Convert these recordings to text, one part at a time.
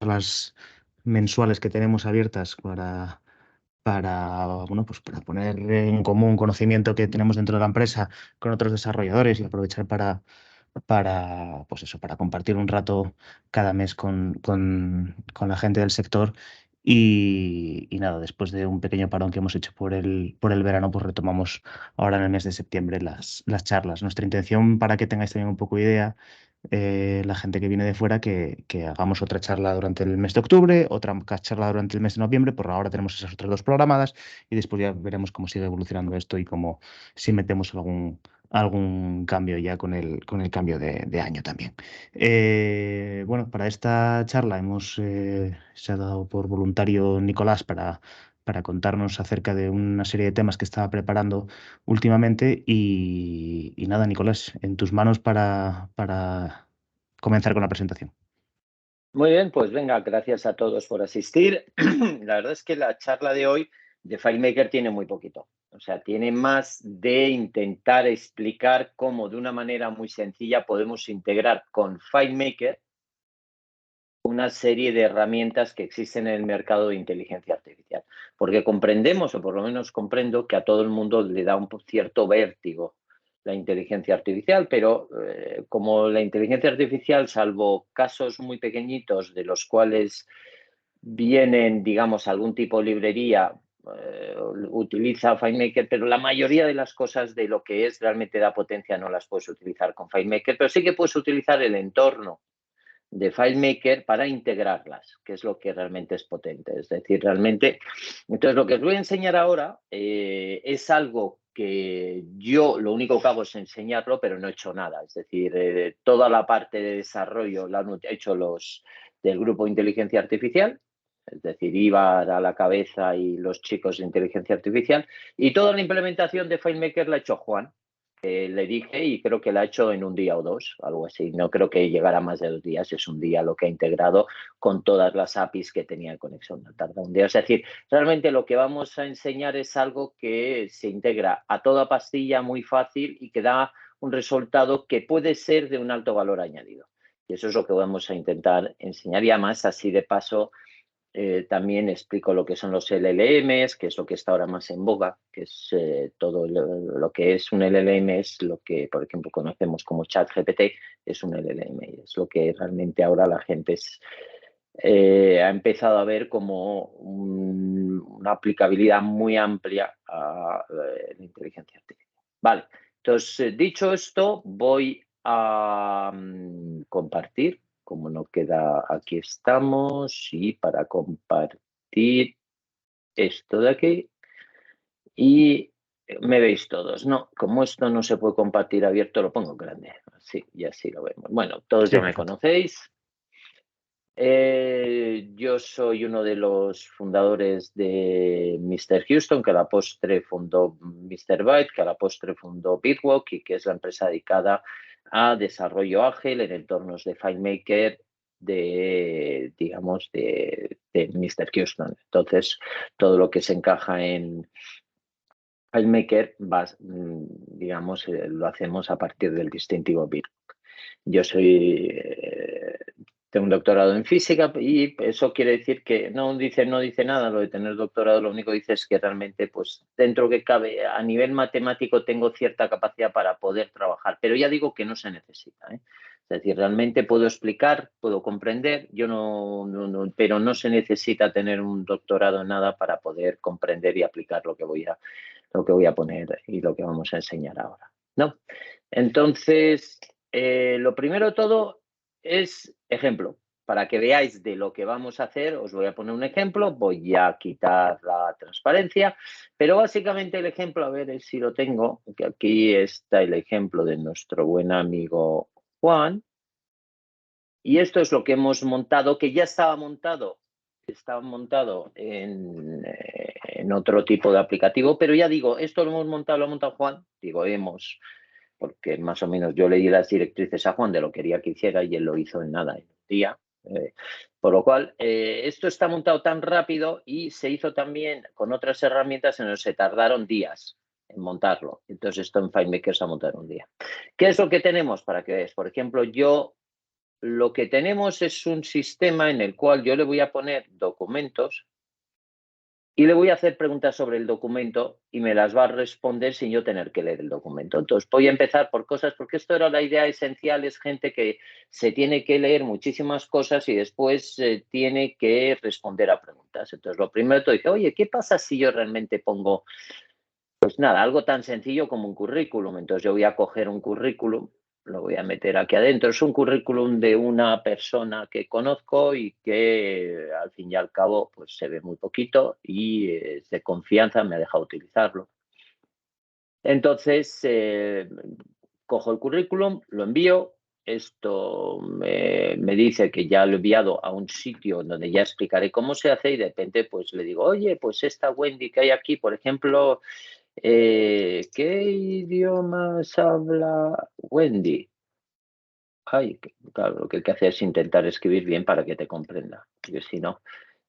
charlas mensuales que tenemos abiertas bueno, pues para poner en común conocimiento que tenemos dentro de la empresa con otros desarrolladores y aprovechar pues eso, para compartir un rato cada mes con la gente del sector. Y nada, después de un pequeño parón que hemos hecho por el verano, pues retomamos ahora en el mes de septiembre las charlas. Nuestra intención, para que tengáis también un poco de idea, la gente que viene de fuera, que hagamos otra charla durante el mes de octubre, otra charla durante el mes de noviembre. Por ahora tenemos esas otras dos programadas y después ya veremos cómo sigue evolucionando esto y cómo, si metemos algún cambio ya con el cambio de año también. Bueno, para esta charla se ha dado por voluntario Nicolás para contarnos acerca de una serie de temas que estaba preparando últimamente. Y nada, Nicolás, en tus manos para comenzar con la presentación. Muy bien, pues venga, gracias a todos por asistir. La verdad es que la charla de hoy de FileMaker tiene muy poquito. O sea, tiene más de intentar explicar cómo de una manera muy sencilla podemos integrar con FileMaker una serie de herramientas que existen en el mercado de inteligencia artificial. Porque comprendemos, o por lo menos comprendo, que a todo el mundo le da un cierto vértigo la inteligencia artificial, pero como la inteligencia artificial, salvo casos muy pequeñitos de los cuales vienen, digamos, algún tipo de librería, utiliza FileMaker, pero la mayoría de las cosas de lo que es realmente da potencia no las puedes utilizar con FileMaker, pero sí que puedes utilizar el entorno de FileMaker para integrarlas, que es lo que realmente es potente. Es decir, realmente, entonces lo que os voy a enseñar ahora es algo que yo lo único que hago es enseñarlo, pero no he hecho nada. Es decir, toda la parte de desarrollo la han hecho los del grupo de inteligencia artificial, es decir, Ibar a la cabeza y los chicos de inteligencia artificial, y toda la implementación de FileMaker la ha hecho Juan. Le dije y creo que la ha hecho en un día o dos, algo así. No creo que llegara más de 2 días, es un día lo que ha integrado con todas las APIs que tenía en conexión. No tarda un día. Es decir, realmente lo que vamos a enseñar es algo que se integra a toda pastilla muy fácil y que da un resultado que puede ser de un alto valor añadido. Y eso es lo que vamos a intentar enseñar. Y además, así de paso, también explico lo que son los LLMs, que es lo que está ahora más en boga, que es todo lo que es un LLM, es lo que, por ejemplo, conocemos como ChatGPT, es un LLM, y es lo que realmente ahora la gente ha empezado a ver como una aplicabilidad muy amplia a la inteligencia artificial. Vale, entonces, dicho esto, voy a compartir. Como no queda, aquí estamos, y para compartir esto de aquí, y me veis todos, ¿no? Como esto no se puede compartir abierto, lo pongo grande, así, y así lo vemos. Bueno, todos Sí, ya me perfecto. conocéis. Yo soy uno de los fundadores de Mr. Houston, que a la postre fundó Mr. Byte, que a la postre fundó Bitwalk y que es la empresa dedicada a desarrollo ágil en entornos de FileMaker digamos, de Mr. Houston. Entonces, todo lo que se encaja en FileMaker, digamos, lo hacemos a partir del distintivo Bitwalk. Yo tengo un doctorado en física y eso quiere decir que no dice nada. Lo de tener doctorado lo único que dice es que realmente, pues dentro que cabe, a nivel matemático tengo cierta capacidad para poder trabajar, pero ya digo que no se necesita, ¿eh? Es decir, realmente puedo explicar, puedo comprender, pero no se necesita tener un doctorado en nada para poder comprender y aplicar lo que voy a poner y lo que vamos a enseñar ahora, ¿no? Entonces, lo primero de todo es ejemplo. Para que veáis de lo que vamos a hacer, os voy a poner un ejemplo. Voy a quitar la transparencia, pero básicamente el ejemplo, a ver si lo tengo, que aquí está el ejemplo de nuestro buen amigo Juan. Y esto es lo que hemos montado, que ya estaba montado en otro tipo de aplicativo, pero ya digo, esto lo ha montado Juan, digo, porque más o menos yo le di las directrices a Juan de lo que quería que hiciera y él lo hizo en nada, en un día. Por lo cual, esto está montado tan rápido y se hizo también con otras herramientas en las que se tardaron días en montarlo. Entonces, esto en FileMaker se ha montado en un día. ¿Qué es lo que tenemos para que veáis? Por ejemplo, yo lo que tenemos es un sistema en el cual yo le voy a poner documentos y le voy a hacer preguntas sobre el documento y me las va a responder sin yo tener que leer el documento. Entonces voy a empezar por cosas, porque esto era la idea esencial, es gente que se tiene que leer muchísimas cosas y después tiene que responder a preguntas. Entonces lo primero te dije, oye, ¿qué pasa si yo realmente pongo, pues nada, algo tan sencillo como un currículum? Entonces yo voy a coger un currículum, lo voy a meter aquí adentro. Es un currículum de una persona que conozco y que al fin y al cabo pues se ve muy poquito y es de confianza, me ha dejado utilizarlo. Entonces cojo el currículum, lo envío. Esto me dice que ya lo he enviado a un sitio donde ya explicaré cómo se hace y de repente pues le digo, oye, pues esta Wendy que hay aquí, por ejemplo, ¿qué idiomas habla Wendy? Ay, claro, lo que hay que hacer es intentar escribir bien para que te comprenda, porque si no.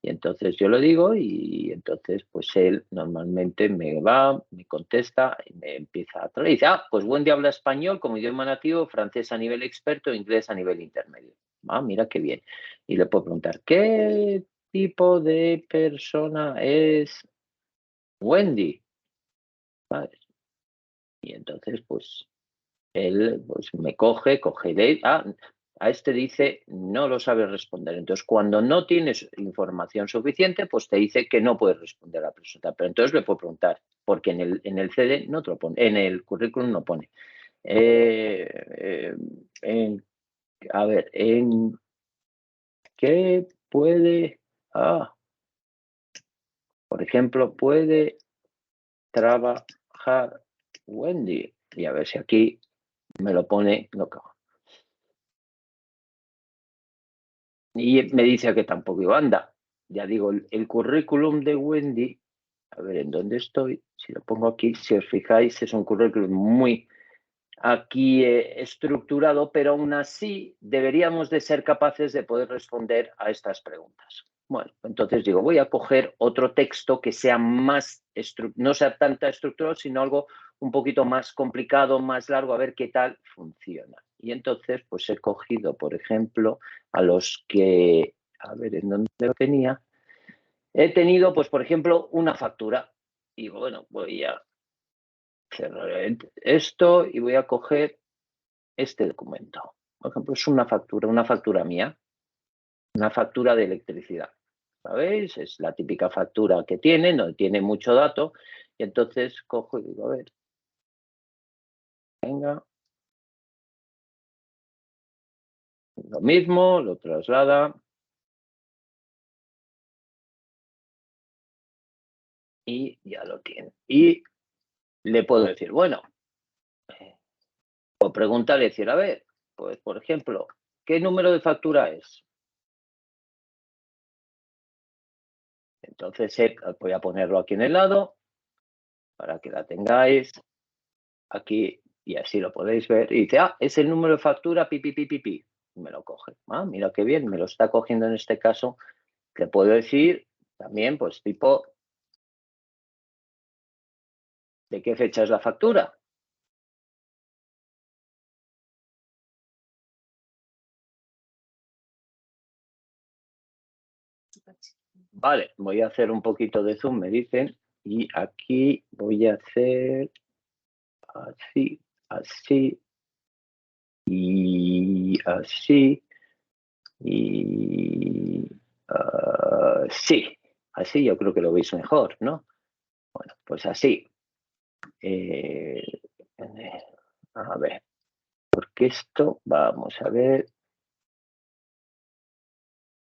Y entonces yo lo digo y entonces pues él normalmente me va, me contesta y me empieza a traducir. Dice, pues Wendy habla español como idioma nativo, francés a nivel experto, inglés a nivel intermedio. Mira qué bien. Y le puedo preguntar, ¿qué tipo de persona es Wendy? ¿Sabes? Y entonces pues él pues me coge de, a este dice no lo sabe responder. Entonces, cuando no tienes información suficiente, pues te dice que no puedes responder a la pregunta. Pero entonces le puedo preguntar, porque en el CD no te lo pone, en el currículum no pone. A ver, ¿en qué puede, por ejemplo, puede trabajar Wendy? Y a ver si aquí me lo pone, no, y me dice que tampoco anda. Ya digo, el currículum de Wendy, a ver en dónde estoy, si lo pongo aquí, si os fijáis, es un currículum muy aquí estructurado, pero aún así deberíamos de ser capaces de poder responder a estas preguntas. Bueno, entonces digo, voy a coger otro texto que sea más, no sea tanta estructura, sino algo un poquito más complicado, más largo, a ver qué tal funciona. Y entonces, pues he cogido, por ejemplo, a los que, a ver, ¿en dónde lo tenía? He tenido, pues, por ejemplo, una factura. Y bueno, voy a cerrar esto y voy a coger este documento. Por ejemplo, es una factura mía, una factura de electricidad. ¿Sabéis? Es la típica factura que tiene, no tiene mucho dato. Y entonces cojo y digo, a ver, venga, lo mismo, lo traslada. Y ya lo tiene. Y le puedo decir, bueno, o preguntarle, decir, a ver, pues por ejemplo, ¿qué número de factura es? Entonces voy a ponerlo aquí en el lado para que la tengáis aquí y así lo podéis ver. Y dice, es el número de factura, pipi. Me lo coge. Mira qué bien, me lo está cogiendo en este caso. Te puedo decir también, pues tipo, ¿de qué fecha es la factura? Vale, voy a hacer un poquito de zoom, me dicen, y aquí voy a hacer así, así, y así, y sí, así yo creo que lo veis mejor, ¿no? Bueno, pues así. A ver, porque esto, vamos a ver,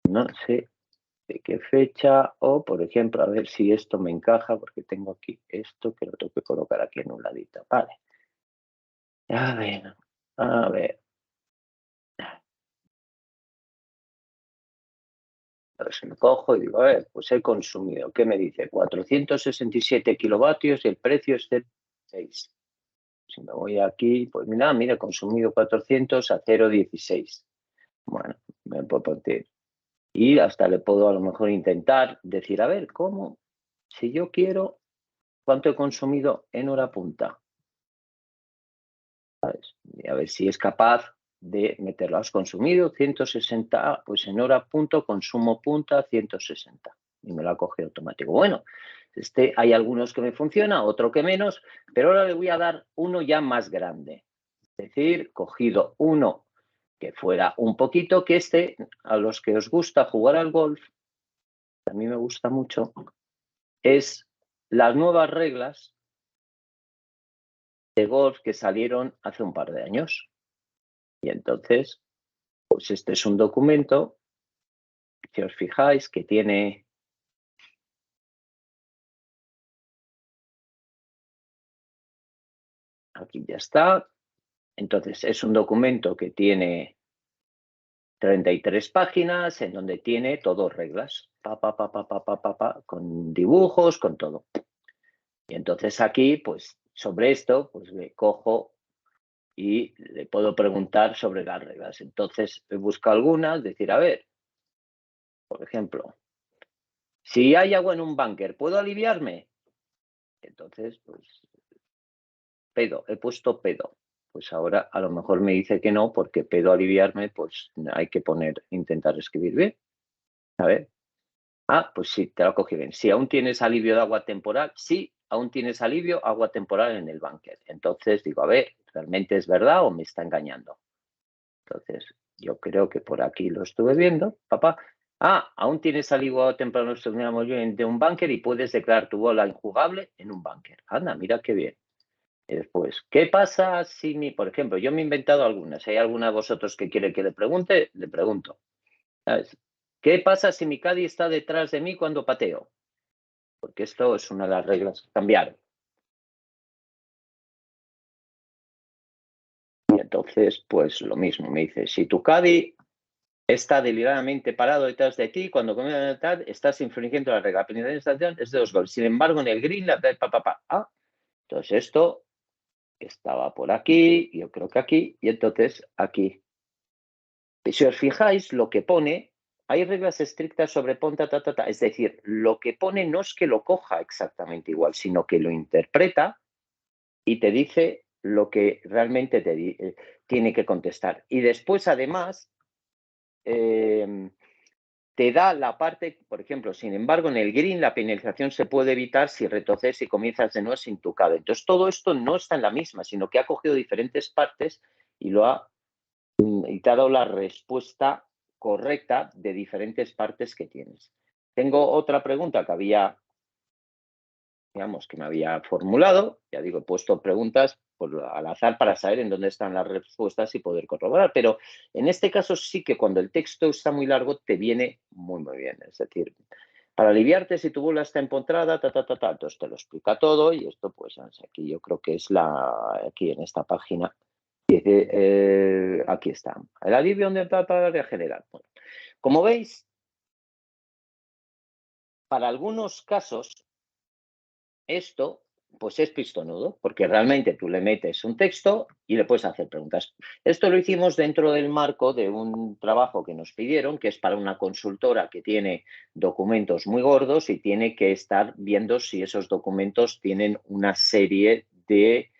no sé de qué fecha, o por ejemplo, a ver si esto me encaja, porque tengo aquí esto que lo tengo que colocar aquí en un ladito. Vale. A ver, a ver. A ver si me cojo y digo, a ver, pues he consumido, ¿qué me dice? 467 kilovatios y el precio es de 6. Si me voy aquí, pues mira, he consumido 400 a 0,16. Bueno, me puedo poner. Y hasta le puedo a lo mejor intentar decir, a ver, ¿cómo? Si yo quiero, ¿cuánto he consumido en hora punta? ¿Sabes? Y a ver si es capaz de meterlo. Has consumido 160, pues en hora punto, consumo punta 160. Y me lo ha cogido automático. Bueno, hay algunos que me funcionan, otro que menos, pero ahora le voy a dar uno ya más grande. Es decir, cogido uno que fuera un poquito, que a los que os gusta jugar al golf, a mí me gusta mucho, es las nuevas reglas de golf que salieron hace un par de años. Y entonces, pues este es un documento, si os fijáis, que tiene... Aquí ya está. Entonces, es un documento que tiene 33 páginas, en donde tiene todo reglas, con dibujos, con todo. Y entonces aquí, pues sobre esto, pues le cojo y le puedo preguntar sobre las reglas. Entonces he buscado algunas, decir, a ver, por ejemplo, si hay agua en un búnker, ¿puedo aliviarme? Entonces, pues, pedo, he puesto pedo. Pues ahora a lo mejor me dice que no, porque pedo aliviarme, pues hay que intentar escribir bien. A ver. Ah, pues sí, te lo cogí bien. Si aún tienes alivio de agua temporal, sí, aún tienes alivio agua temporal en el búnker. Entonces digo, a ver, ¿realmente es verdad o me está engañando? Entonces, yo creo que por aquí lo estuve viendo, papá. Ah, aún tienes alivio temporal de un búnker y puedes declarar tu bola injugable en un búnker. Anda, mira qué bien. Y después, ¿qué pasa si por ejemplo, yo me he inventado algunas? Si hay alguna de vosotros que quiere que le pregunte, le pregunto. ¿Sabes? ¿Qué pasa si mi caddy está detrás de mí cuando pateo? Porque esto es una de las reglas que cambiaron. Y entonces, pues lo mismo, me dice, si tu caddy está deliberadamente parado detrás de ti, cuando comienza a anotar, estás infringiendo la regla. La penalización es de 2 goles. Sin embargo, en el green, entonces esto estaba por aquí, yo creo que aquí, y entonces aquí. Y si os fijáis, lo que pone, hay reglas estrictas sobre ponta, es decir, lo que pone no es que lo coja exactamente igual, sino que lo interpreta y te dice lo que realmente tiene que contestar. Y después, además, te da la parte, por ejemplo, sin embargo, en el green la penalización se puede evitar si retrocedes y comienzas de nuevo sin tu caddy. Entonces, todo esto no está en la misma, sino que ha cogido diferentes partes y te ha dado la respuesta correcta de diferentes partes que tienes. Tengo otra pregunta que me había formulado. Ya digo, he puesto preguntas al azar para saber en dónde están las respuestas y poder corroborar. Pero en este caso sí que cuando el texto está muy largo te viene muy, muy bien. Es decir, para aliviarte si tu bola está empotrada, entonces te lo explica todo y esto pues aquí yo creo que es aquí en esta página. Aquí está. El alivio de general. Bueno, como veis, para algunos casos esto pues es pistonudo, porque realmente tú le metes un texto y le puedes hacer preguntas. Esto lo hicimos dentro del marco de un trabajo que nos pidieron, que es para una consultora que tiene documentos muy gordos y tiene que estar viendo si esos documentos tienen una serie de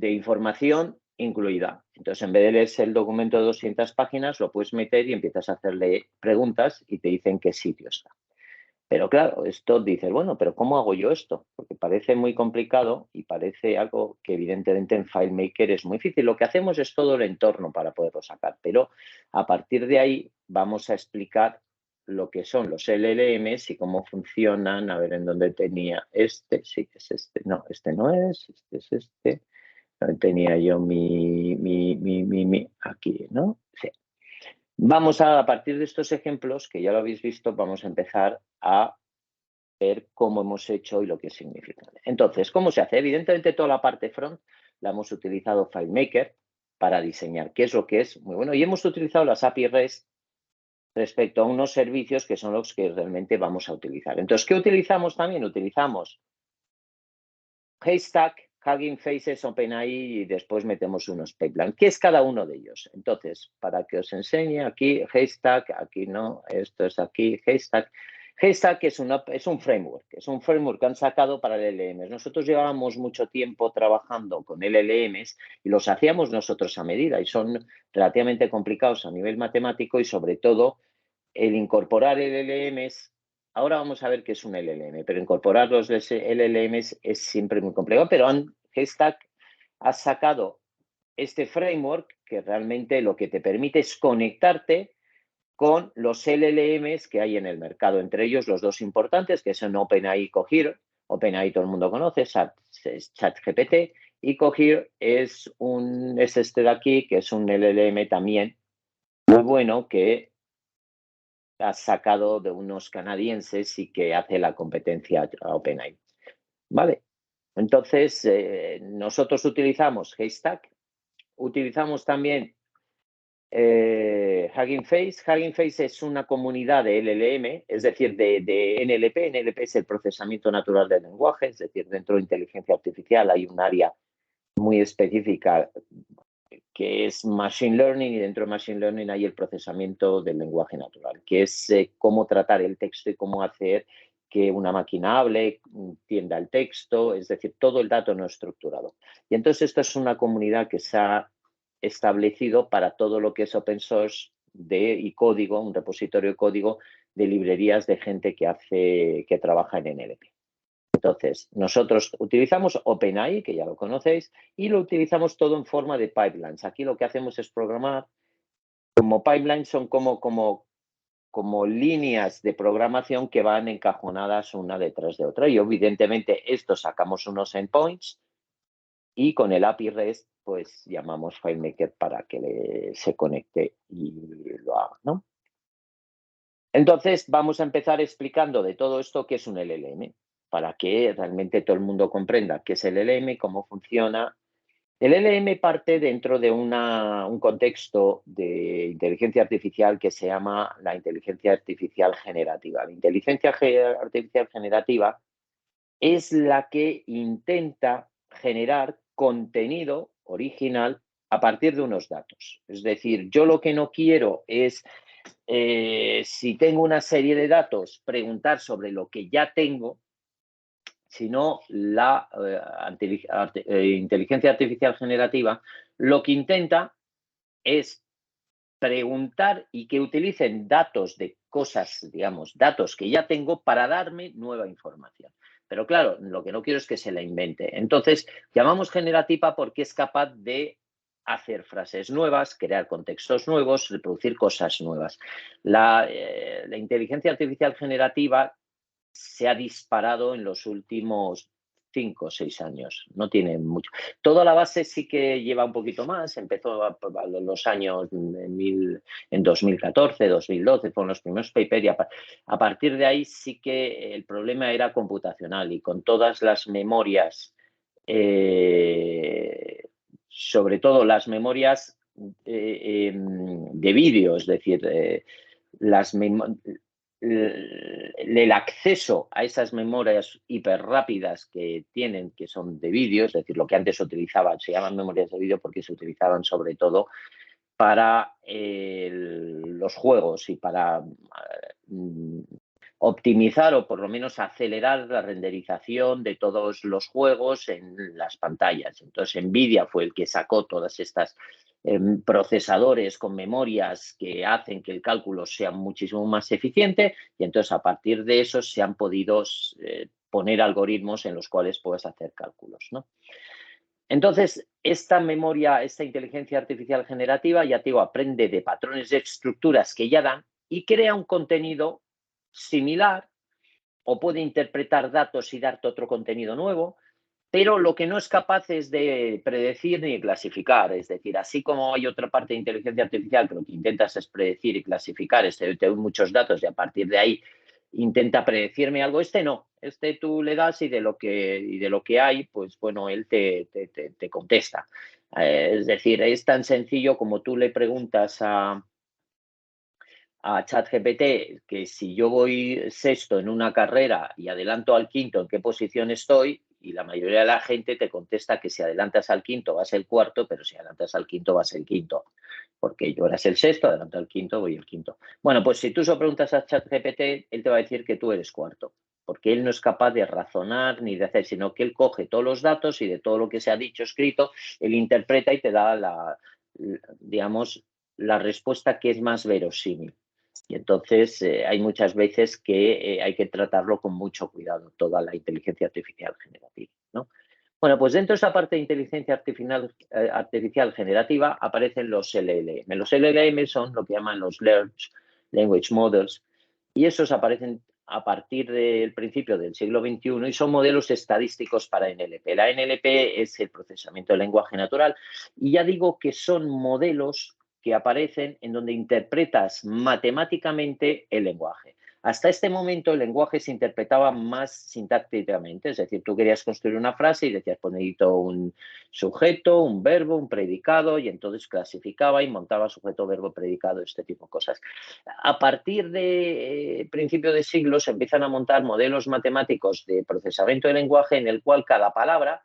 información incluida. Entonces, en vez de leerse el documento de 200 páginas, lo puedes meter y empiezas a hacerle preguntas y te dicen qué sitio está. Pero claro, esto dices, bueno, pero ¿cómo hago yo esto? Porque parece muy complicado y parece algo que evidentemente en FileMaker es muy difícil. Lo que hacemos es todo el entorno para poderlo sacar, pero a partir de ahí vamos a explicar lo que son los LLMs y cómo funcionan. A ver, en dónde tenía sí, es este. No, este no es, este es este. Donde tenía yo aquí, ¿no? Sí. Vamos a partir de estos ejemplos, que ya lo habéis visto, vamos a empezar a ver cómo hemos hecho y lo que significa. Entonces, ¿cómo se hace? Evidentemente toda la parte front la hemos utilizado FileMaker para diseñar, qué es lo que es muy bueno. Y hemos utilizado las API REST respecto a unos servicios que son los que realmente vamos a utilizar. Entonces, ¿qué utilizamos también? Utilizamos Haystack, Hugging Faces, OpenAI y después metemos unos pipeline. ¿Qué es cada uno de ellos? Entonces, para que os enseñe, aquí Haystack, aquí no, esto es aquí, Haystack. Haystack es un framework que han sacado para LLMs. Nosotros llevábamos mucho tiempo trabajando con LLMs y los hacíamos nosotros a medida y son relativamente complicados a nivel matemático y sobre todo el incorporar LLMs. Ahora vamos a ver qué es un LLM, pero incorporar los LLMs es siempre muy complicado. Pero Haystack ha sacado este framework que realmente lo que te permite es conectarte con los LLMs que hay en el mercado, entre ellos los dos importantes, que son OpenAI y Cohere. OpenAI todo el mundo conoce, es ChatGPT, y Cohere es este de aquí, que es un LLM también muy bueno, que ha sacado de unos canadienses y que hace la competencia a OpenAI. Vale, entonces nosotros utilizamos Haystack, utilizamos también Hugging Face. Hugging Face es una comunidad de LLM, es decir, de NLP. NLP es el procesamiento natural del lenguaje, es decir, dentro de inteligencia artificial hay un área muy específica que es Machine Learning y dentro de Machine Learning hay el procesamiento del lenguaje natural, que es cómo tratar el texto y cómo hacer que una máquina hable, entienda el texto, es decir, todo el dato no estructurado. Y entonces esto es una comunidad que se ha establecido para todo lo que es open source y código, un repositorio de código de librerías de gente que trabaja en NLP. Entonces, nosotros utilizamos OpenAI, que ya lo conocéis, y lo utilizamos todo en forma de pipelines. Aquí lo que hacemos es programar como pipelines, son como líneas de programación que van encajonadas una detrás de otra. Y evidentemente esto sacamos unos endpoints y con el API REST pues llamamos FileMaker para que se conecte y lo haga, ¿no? Entonces vamos a empezar explicando de todo esto qué es un LLM, para que realmente todo el mundo comprenda qué es el LLM, cómo funciona. El LLM parte dentro de un contexto de inteligencia artificial que se llama la inteligencia artificial generativa. La inteligencia artificial generativa es la que intenta generar contenido original a partir de unos datos. Es decir, yo lo que no quiero es, si tengo una serie de datos, preguntar sobre lo que ya tengo, sino la inteligencia artificial generativa lo que intenta es preguntar y que utilicen datos de cosas, digamos, datos que ya tengo para darme nueva información. Pero claro, lo que no quiero es que se la invente. Entonces, llamamos generativa porque es capaz de hacer frases nuevas, crear contextos nuevos, reproducir cosas nuevas. La inteligencia artificial generativa se ha disparado en los últimos 5 o 6 años. No tiene mucho. Toda la base sí que lleva un poquito más. Empezó a los años en 2014, 2012, fueron los primeros papers y a partir de ahí sí que el problema era computacional y con todas las memorias, sobre todo las memorias de vídeo, es decir, el acceso a esas memorias hiperrápidas que tienen, que son de vídeo, es decir, lo que antes utilizaban, se llaman memorias de vídeo porque se utilizaban sobre todo para los juegos y para optimizar o por lo menos acelerar la renderización de todos los juegos en las pantallas. Entonces, Nvidia fue el que sacó todas estas procesadores con memorias que hacen que el cálculo sea muchísimo más eficiente y entonces a partir de eso se han podido poner algoritmos en los cuales puedes hacer cálculos, ¿no? Entonces, esta memoria, esta inteligencia artificial generativa, ya te digo, aprende de patrones de estructuras que ya dan y crea un contenido similar o puede interpretar datos y darte otro contenido nuevo, pero lo que no es capaz es de predecir ni clasificar. Es decir, así como hay otra parte de inteligencia artificial que lo que intentas es predecir y clasificar, te doy muchos datos y a partir de ahí intenta predecirme algo, no. Tú le das y de lo que hay, pues bueno, él te contesta. Es decir, es tan sencillo como tú le preguntas a ChatGPT que si yo voy sexto en una carrera y adelanto al quinto, ¿en qué posición estoy? Y la mayoría de la gente te contesta que si adelantas al quinto vas el cuarto, pero si adelantas al quinto vas el quinto. porque yo eras el sexto, adelanta el quinto, voy el quinto. Bueno, pues si tú se lo preguntas a ChatGPT, él te va a decir que tú eres cuarto, porque él no es capaz de razonar ni de hacer, sino que él coge todos los datos y de todo lo que se ha dicho, escrito, él interpreta y te da digamos, la respuesta que es más verosímil. Y entonces hay muchas veces que hay que tratarlo con mucho cuidado, toda la inteligencia artificial generativa, ¿no? Bueno, pues dentro de esa parte de inteligencia artificial generativa aparecen los LLM. Los LLM son lo que llaman los Large Language Models y esos aparecen a partir del principio del siglo XXI y son modelos estadísticos para NLP. La NLP es el procesamiento del lenguaje natural y ya digo que son modelos que aparecen en donde interpretas matemáticamente el lenguaje. Hasta este momento el lenguaje se interpretaba más sintácticamente, es decir, tú querías construir una frase y decías, pues necesito un sujeto, un verbo, un predicado, y entonces clasificaba y montaba sujeto, verbo, predicado, este tipo de cosas. A partir de principio de siglo se empiezan a montar modelos matemáticos de procesamiento de lenguaje en el cual cada palabra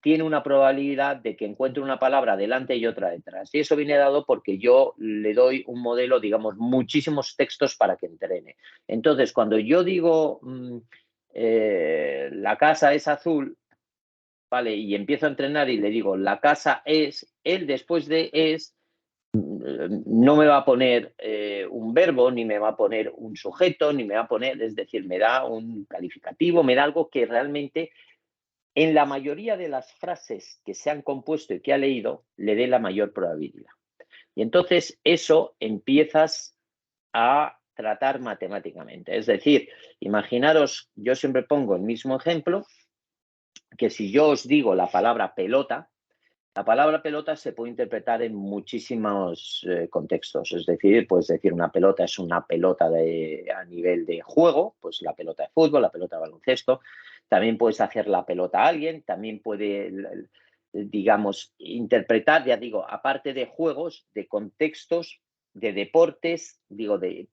tiene una probabilidad de que encuentre una palabra delante y otra detrás. Y eso viene dado porque yo le doy un modelo, digamos, muchísimos textos para que entrene. Entonces, cuando yo digo la casa es azul, ¿vale? Y empiezo a entrenar y le digo la casa es, él después de es, no me va a poner un verbo, ni me va a poner un sujeto, ni me va a poner, es decir, me da un calificativo, me da algo que realmente en la mayoría de las frases que se han compuesto y que ha leído, le dé la mayor probabilidad. Y entonces eso empiezas a tratar matemáticamente. Es decir, imaginaros, yo siempre pongo el mismo ejemplo, que si yo os digo la palabra pelota, la palabra pelota se puede interpretar en muchísimos contextos. Es decir, puedes decir una pelota es una pelota a nivel de juego, pues la pelota de fútbol, la pelota de baloncesto. También puedes hacer la pelota a alguien, también puede, digamos, interpretar, ya digo, aparte de juegos, de contextos, de deportes,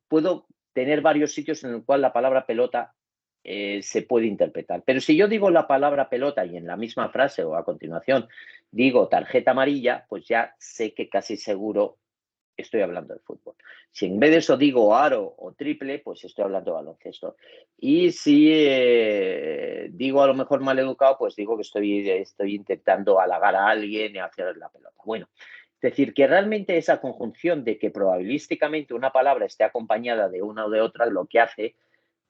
puedo tener varios sitios en el cual la palabra pelota se puede interpretar. Pero si yo digo la palabra pelota y en la misma frase o a continuación digo tarjeta amarilla, pues ya sé que casi seguro estoy hablando de fútbol. Si en vez de eso digo aro o triple, pues estoy hablando de baloncesto. Y si digo a lo mejor mal educado, pues digo que estoy intentando halagar a alguien y hacer la pelota. Bueno, es decir, que realmente esa conjunción de que probabilísticamente una palabra esté acompañada de una o de otra, lo que hace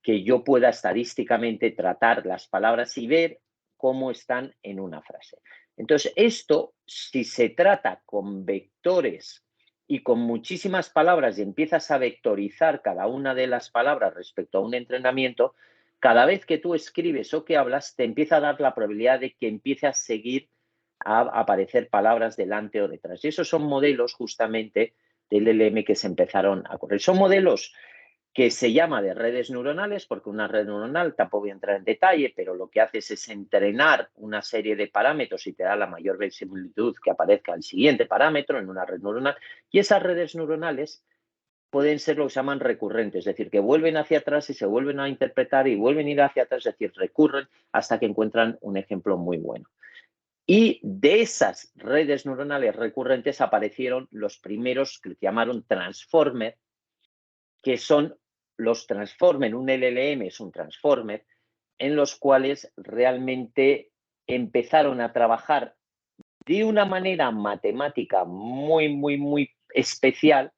que yo pueda estadísticamente tratar las palabras y ver cómo están en una frase. Entonces, esto, si se trata con vectores y con muchísimas palabras y empiezas a vectorizar cada una de las palabras respecto a un entrenamiento, cada vez que tú escribes o que hablas, te empieza a dar la probabilidad de que empiece a seguir a aparecer palabras delante o detrás. Y esos son modelos justamente del LLM que se empezaron a correr. Son modelos que se llama de redes neuronales, porque una red neuronal, tampoco voy a entrar en detalle, pero lo que haces es entrenar una serie de parámetros y te da la mayor verosimilitud que aparezca el siguiente parámetro en una red neuronal. Y esas redes neuronales pueden ser lo que se llaman recurrentes, es decir, que vuelven hacia atrás y se vuelven a interpretar y vuelven a ir hacia atrás, es decir, recurren hasta que encuentran un ejemplo muy bueno. Y de esas redes neuronales recurrentes aparecieron los primeros que se llamaron transformer, que son los transformer, un LLM es un transformer, en los cuales realmente empezaron a trabajar de una manera matemática muy especial,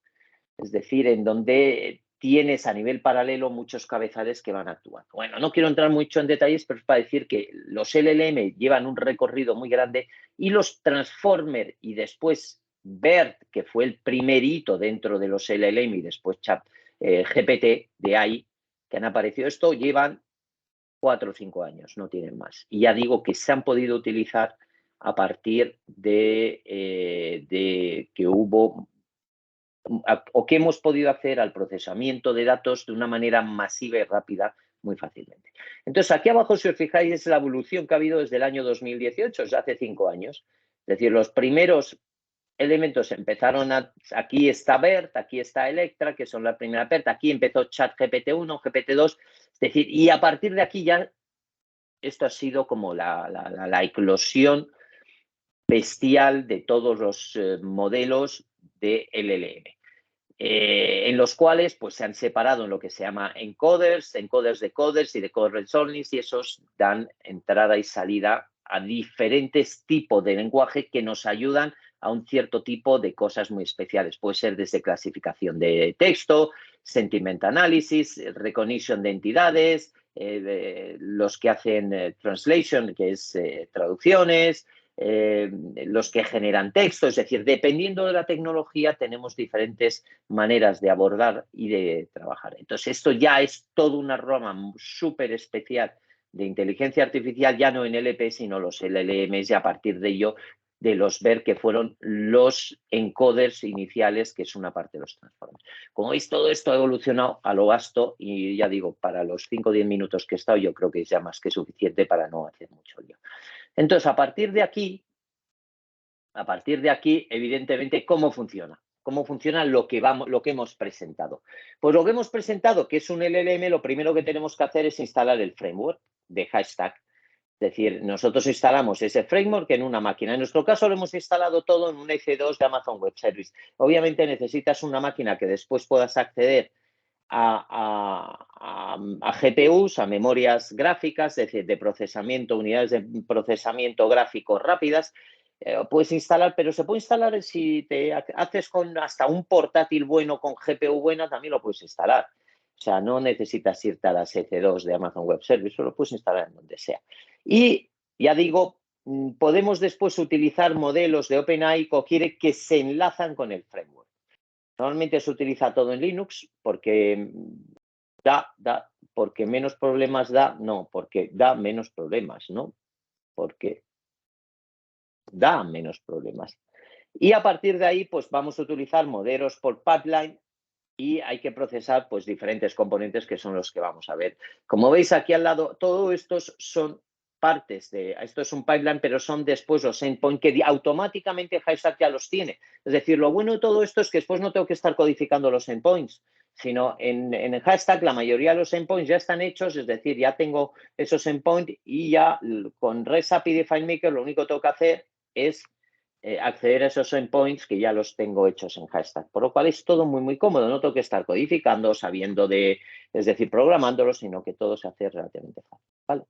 es decir, en donde tienes a nivel paralelo muchos cabezales que van actuando. Bueno, no quiero entrar mucho en detalles, pero es para decir que los LLM llevan un recorrido muy grande y los transformer y después BERT, que fue el primer hito dentro de los LLM y después GPT de ahí, que han aparecido esto, llevan 4 o 5 años, no tienen más. Y ya digo que se han podido utilizar a partir de que hubo o que hemos podido hacer al procesamiento de datos de una manera masiva y rápida muy fácilmente. Entonces, aquí abajo, si os fijáis, es la evolución que ha habido desde el año 2018, o sea, hace 5 años. Es decir, los primeros elementos empezaron aquí está BERT, aquí está Electra, que son la primera PERT, aquí empezó ChatGPT-1, GPT-2, es decir, y a partir de aquí ya esto ha sido como la eclosión bestial de todos los modelos de LLM. En los cuales pues, se han separado en lo que se llama encoders, encoders de coders y decoders only, y esos dan entrada y salida a diferentes tipos de lenguaje que nos ayudan a un cierto tipo de cosas muy especiales. Puede ser desde clasificación de texto, sentiment analysis, recognition de entidades, los que hacen translation, que es traducciones, los que generan texto, es decir, dependiendo de la tecnología tenemos diferentes maneras de abordar y de trabajar. Entonces, esto ya es toda una rama súper especial de inteligencia artificial, ya no en LP, sino los LLMs, y a partir de ello, de los ver que fueron los encoders iniciales, que es una parte de los transformers. Como veis, todo esto ha evolucionado a lo vasto y ya digo, para los 5 o 10 minutos que he estado, yo creo que es ya más que suficiente para no hacer mucho lío. Entonces, a partir de aquí, evidentemente, ¿cómo funciona? ¿Cómo funciona lo que hemos presentado? Pues lo que hemos presentado, que es un LLM, lo primero que tenemos que hacer es instalar el framework de Hashstack. Es decir, nosotros instalamos ese framework en una máquina. En nuestro caso lo hemos instalado todo en un EC2 de Amazon Web Service. Obviamente necesitas una máquina que después puedas acceder a GPUs, a memorias gráficas, es decir, de procesamiento, unidades de procesamiento gráfico rápidas. Puedes instalar, pero se puede instalar si te haces con hasta un portátil bueno con GPU buena, también lo puedes instalar. O sea, no necesitas irte a las EC2 de Amazon Web Service, lo puedes instalar en donde sea. Y ya digo, podemos después utilizar modelos de OpenAI que se enlazan con el framework. Normalmente se utiliza todo en Linux porque porque menos problemas da, no, porque da menos problemas, ¿no? Porque da menos problemas. Y a partir de ahí, pues vamos a utilizar modelos por pipeline y hay que procesar pues diferentes componentes que son los que vamos a ver. Como veis aquí al lado, todos estos son partes de, esto es un pipeline, pero son después los endpoints que automáticamente Hashstack ya los tiene. Es decir, lo bueno de todo esto es que después no tengo que estar codificando los endpoints, sino en Hashstack la mayoría de los endpoints ya están hechos, es decir, ya tengo esos endpoints y ya con REST-API de FileMaker lo único que tengo que hacer es acceder a esos endpoints que ya los tengo hechos en Hashstack, por lo cual es todo muy, muy cómodo. No tengo que estar codificando, sabiendo es decir, programándolo, sino que todo se hace relativamente fácil, ¿vale?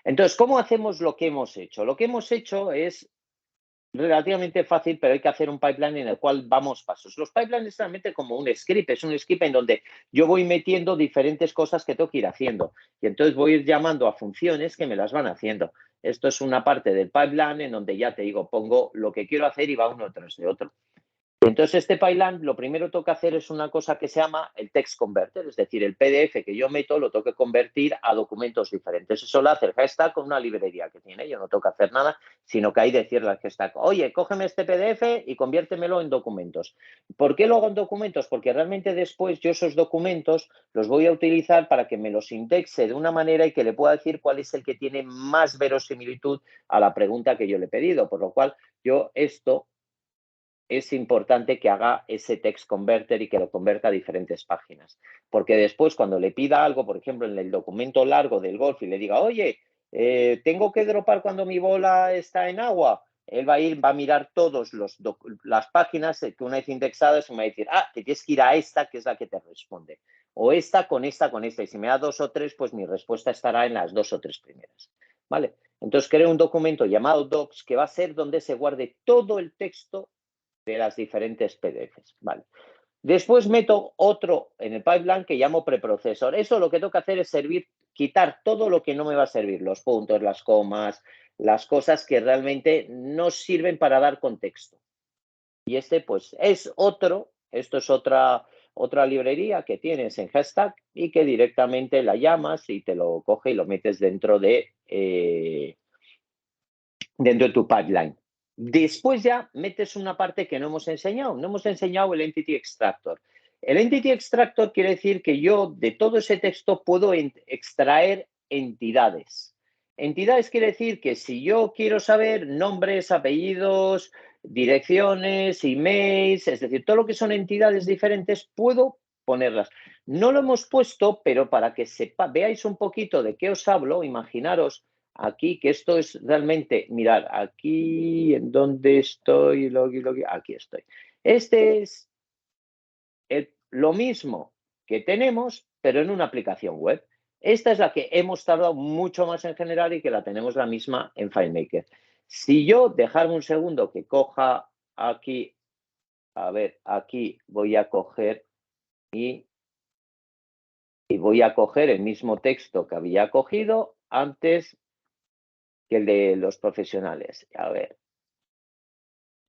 Entonces, ¿cómo hacemos lo que hemos hecho? Lo que hemos hecho es relativamente fácil, pero hay que hacer un pipeline en el cual vamos pasos. Los pipelines es realmente como un script, es un script en donde yo voy metiendo diferentes cosas que tengo que ir haciendo y entonces voy a ir llamando a funciones que me las van haciendo. Esto es una parte del pipeline en donde ya te digo, pongo lo que quiero hacer y va uno tras de otro. Entonces, este pipeline, lo primero que tengo que hacer es una cosa que se llama el text converter, es decir, el PDF que yo meto lo tengo que convertir a documentos diferentes. Eso lo hace el Hashstack con una librería que tiene. Yo no tengo que hacer nada, sino que hay que decirle al Hashstack, oye, cógeme este PDF y conviértemelo en documentos. ¿Por qué lo hago en documentos? Porque realmente después yo esos documentos los voy a utilizar para que me los indexe de una manera y que le pueda decir cuál es el que tiene más verosimilitud a la pregunta que yo le he pedido. Por lo cual, yo esto es importante que haga ese text converter y que lo converta a diferentes páginas. Porque después, cuando le pida algo, por ejemplo, en el documento largo del golf y le diga, oye, tengo que dropar cuando mi bola está en agua, él va a mirar todas las páginas que una vez indexadas y me va a decir, que tienes que ir a esta, que es la que te responde. O esta. Y si me da 2 o 3, pues mi respuesta estará en las 2 o 3 primeras. ¿Vale? Entonces creo un documento llamado docs que va a ser donde se guarde todo el texto de las diferentes PDFs. Vale. Después meto otro en el pipeline que llamo preprocesor. Eso lo que tengo que hacer es quitar todo lo que no me va a servir, los puntos, las comas, las cosas que realmente no sirven para dar contexto. Y pues es esto es otra librería que tienes en Hashstack y que directamente la llamas y te lo coge y lo metes dentro de tu pipeline. Después ya metes una parte que no hemos enseñado. No hemos enseñado el Entity Extractor. El Entity Extractor quiere decir que yo de todo ese texto puedo extraer entidades. Entidades quiere decir que si yo quiero saber nombres, apellidos, direcciones, emails, es decir, todo lo que son entidades diferentes, puedo ponerlas. No lo hemos puesto, pero para que veáis un poquito de qué os hablo, imaginaros aquí, que esto es realmente, mirad, aquí en donde estoy, aquí estoy. Este es lo mismo que tenemos, pero en una aplicación web. Esta es la que hemos tardado mucho más en generar y que la tenemos la misma en FileMaker. Si yo dejarme un segundo que coja aquí, a ver, aquí voy a coger y voy a coger el mismo texto que había cogido antes que el de los profesionales. A ver,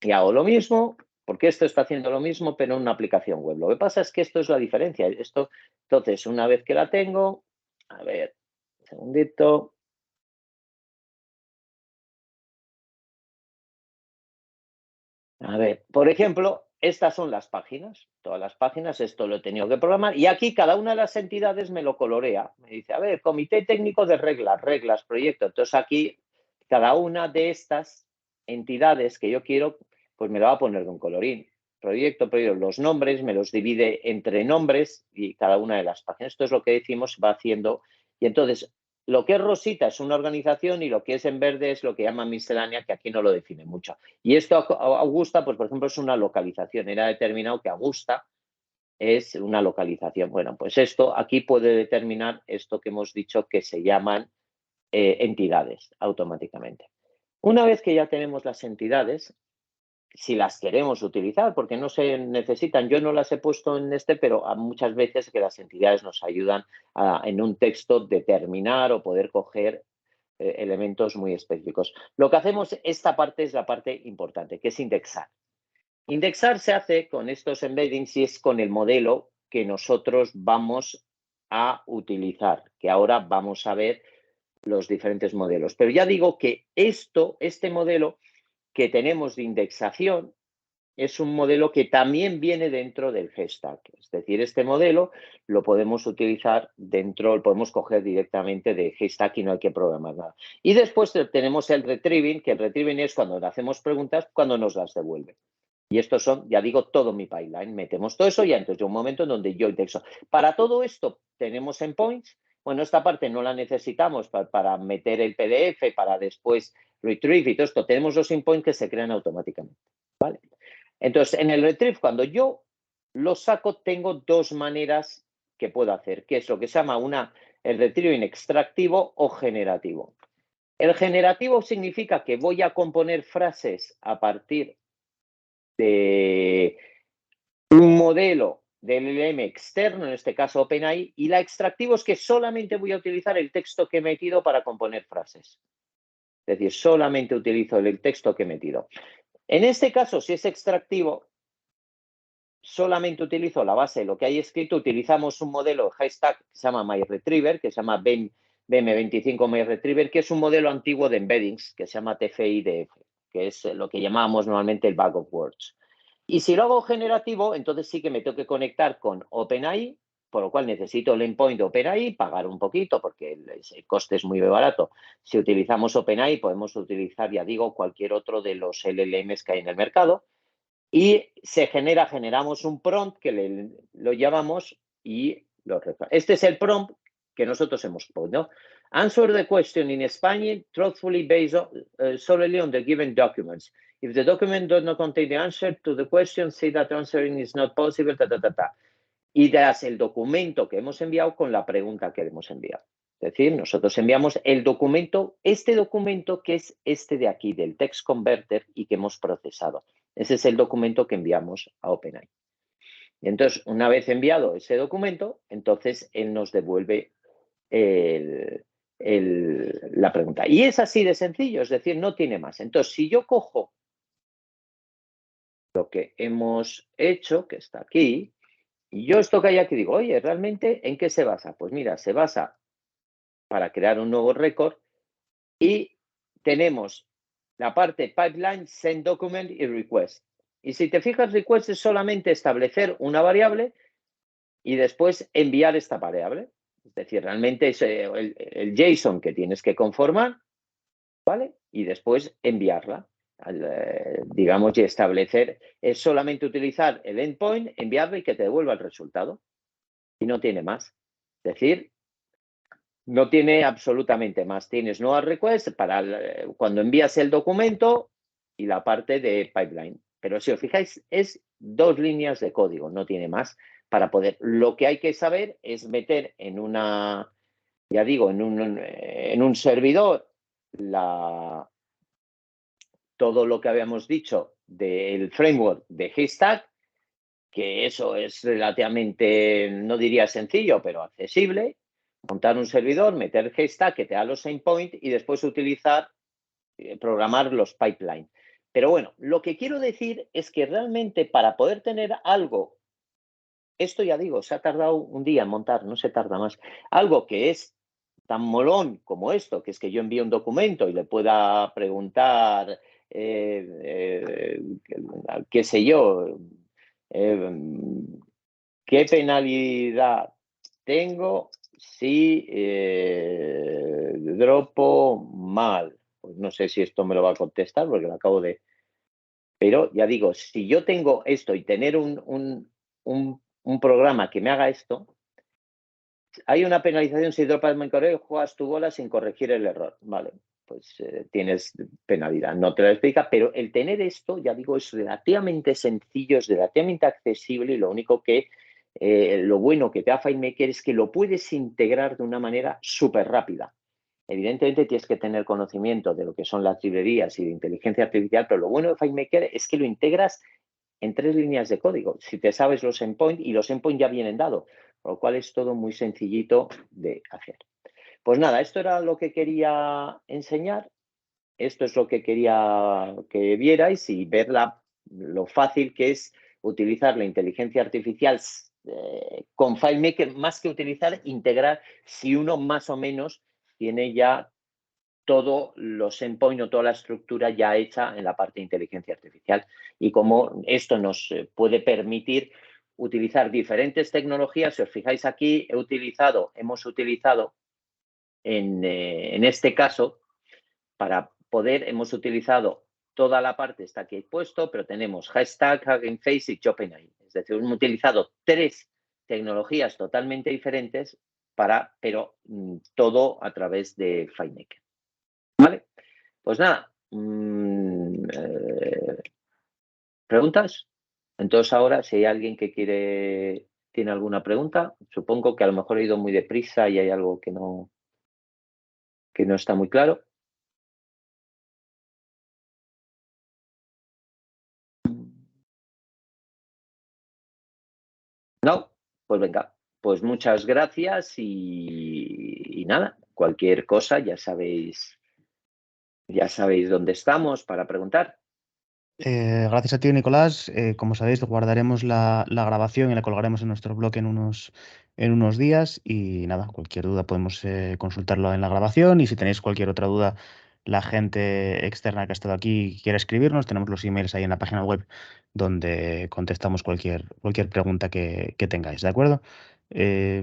y hago lo mismo, porque esto está haciendo lo mismo, pero en una aplicación web. Lo que pasa es que esto es la diferencia. Esto, entonces, una vez que la tengo, a ver, un segundito. A ver, por ejemplo, estas son las páginas, todas las páginas, esto lo he tenido que programar y aquí cada una de las entidades me lo colorea. Me dice, a ver, comité técnico de reglas, proyecto. Entonces aquí cada una de estas entidades que yo quiero, pues me lo va a poner de un colorín. Proyecto, los nombres, me los divide entre nombres y cada una de las páginas. Esto es lo que decimos, va haciendo. Y entonces, lo que es rosita es una organización y lo que es en verde es lo que llaman miscelánea, que aquí no lo define mucho. Y esto Augusta, pues por ejemplo, es una localización. Era determinado que Augusta es una localización. Bueno, pues esto aquí puede determinar esto que hemos dicho que se llaman entidades automáticamente. Una vez que ya tenemos las entidades, si las queremos utilizar, porque no se necesitan, yo no las he puesto en pero muchas veces que las entidades nos ayudan en un texto determinar o poder coger elementos muy específicos. Lo que hacemos, esta parte es la parte importante, que es indexar. Indexar se hace con estos embeddings y es con el modelo que nosotros vamos a utilizar, que ahora vamos a ver los diferentes modelos. Pero ya digo que este modelo que tenemos de indexación, es un modelo que también viene dentro del Gstack. Es decir, este modelo lo podemos utilizar dentro, lo podemos coger directamente de Gstack y no hay que programar nada. Y después tenemos el retrieving, que el retrieving es cuando le hacemos preguntas, cuando nos las devuelve. Y estos son, ya digo, todo mi pipeline. Metemos todo eso y entonces hay un momento en donde yo indexo. Para todo esto tenemos endpoints. Bueno, esta parte no la necesitamos para meter el PDF, para después retrieve y todo esto. Tenemos los endpoints que se crean automáticamente. ¿Vale? Entonces, en el retrieve, cuando yo lo saco, tengo dos maneras que puedo hacer, que es lo que se llama el retrieving extractivo o generativo. El generativo significa que voy a componer frases a partir de un modelo del LLM externo, en este caso OpenAI, y la extractivo es que solamente voy a utilizar el texto que he metido para componer frases. Es decir, solamente utilizo el texto que he metido. En este caso, si es extractivo, solamente utilizo la base de lo que hay escrito, utilizamos un modelo Gstack que se llama MyRetriever, que se llama BM25 MyRetriever, que es un modelo antiguo de embeddings que se llama TF-IDF, que es lo que llamábamos normalmente el bag of words. Y si lo hago generativo, entonces sí que me tengo que conectar con OpenAI, por lo cual necesito el endpoint de OpenAI, pagar un poquito porque el coste es muy barato. Si utilizamos OpenAI, podemos utilizar, ya digo, cualquier otro de los LLMs que hay en el mercado. Y generamos un prompt que lo llamamos y lo refleja. Este es el prompt que nosotros hemos puesto. Answer the question in Spanish truthfully based solely on the given documents. If the document does not contain the answer to the question, say that answering is not possible, Y das el documento que hemos enviado con la pregunta que hemos enviado. Es decir, nosotros enviamos el documento, este documento que es este de aquí, del text converter y que hemos procesado. Ese es el documento que enviamos a OpenAI. Y entonces, una vez enviado ese documento, entonces él nos devuelve la pregunta. Y es así de sencillo, es decir, no tiene más. Entonces, si yo cojo lo que hemos hecho, que está aquí, y yo esto que hay aquí digo, oye, ¿realmente en qué se basa? Pues mira, se basa para crear un nuevo récord y tenemos la parte pipeline, send document y request. Y si te fijas, request es solamente establecer una variable y después enviar esta variable. Es decir, realmente es el JSON que tienes que conformar, ¿vale? Y después enviarla. Digamos, y establecer, es solamente utilizar el endpoint, enviarlo y que te devuelva el resultado. Y no tiene más. Es decir, no tiene absolutamente más. Tienes nueva request para cuando envías el documento y la parte de pipeline. Pero si os fijáis, es 2 líneas de código, no tiene más para poder. Lo que hay que saber es meter en una, ya digo, en un servidor todo lo que habíamos dicho del framework de Haystack, que eso es relativamente, no diría sencillo, pero accesible. Montar un servidor, meter Haystack que te da los endpoints y después utilizar, programar los pipelines. Pero bueno, lo que quiero decir es que realmente para poder tener algo, esto ya digo, se ha tardado un día en montar, no se tarda más, algo que es tan molón como esto, que es que yo envíe un documento y le pueda preguntar, qué sé yo, ¿qué penalidad tengo si dropo mal? Pues no sé si esto me lo va a contestar porque lo acabo de... Pero ya digo, si yo tengo esto y tener un programa que me haga esto, hay una penalización si dropas el correo y juegas tu bola sin corregir el error. Vale, pues tienes penalidad. No te lo explica, pero el tener esto, ya digo, es relativamente sencillo, es relativamente accesible y lo único que, lo bueno que te da FileMaker es que lo puedes integrar de una manera súper rápida. Evidentemente tienes que tener conocimiento de lo que son las librerías y de inteligencia artificial, pero lo bueno de FileMaker es que lo integras en 3 líneas de código. Si te sabes los endpoints, y los endpoints ya vienen dados, por lo cual es todo muy sencillito de hacer. Pues nada, esto era lo que quería enseñar. Esto es lo que quería que vierais y ver lo fácil que es utilizar la inteligencia artificial con FileMaker, más que utilizar, integrar si uno más o menos tiene ya todos los endpoints o toda la estructura ya hecha en la parte de inteligencia artificial y cómo esto nos puede permitir utilizar diferentes tecnologías. Si os fijáis aquí, hemos utilizado en este caso, hemos utilizado toda la parte, está aquí puesto, pero tenemos Haystack, Hugging Face y OpenAI. Es decir, hemos utilizado 3 tecnologías totalmente diferentes pero todo a través de FileMaker. ¿Vale? Pues nada, ¿preguntas? Entonces ahora, si hay alguien que tiene alguna pregunta, supongo que a lo mejor he ido muy deprisa y hay algo que no está muy claro. No, pues venga, pues muchas gracias y nada, cualquier cosa ya sabéis dónde estamos para preguntar. Gracias a ti, Nicolás. Como sabéis, guardaremos la grabación y la colgaremos en nuestro blog en unos días. Y nada, cualquier duda podemos consultarlo en la grabación. Y si tenéis cualquier otra duda, la gente externa que ha estado aquí quiere escribirnos, tenemos los emails ahí en la página web donde contestamos cualquier pregunta que tengáis, ¿de acuerdo?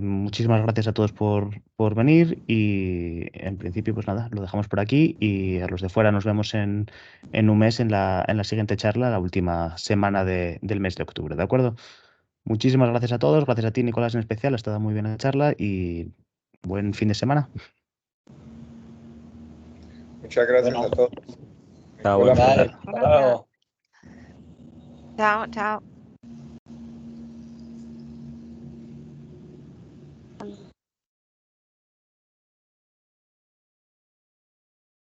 Muchísimas gracias a todos por venir y en principio pues nada, lo dejamos por aquí y a los de fuera nos vemos en un mes en la siguiente charla, la última semana del mes de octubre, ¿de acuerdo? Muchísimas gracias a todos, gracias a ti, Nicolás, en especial, ha estado muy bien la charla y buen fin de semana. Muchas gracias a todos. Chao, buen fin de- Hasta luego. Chao, chao.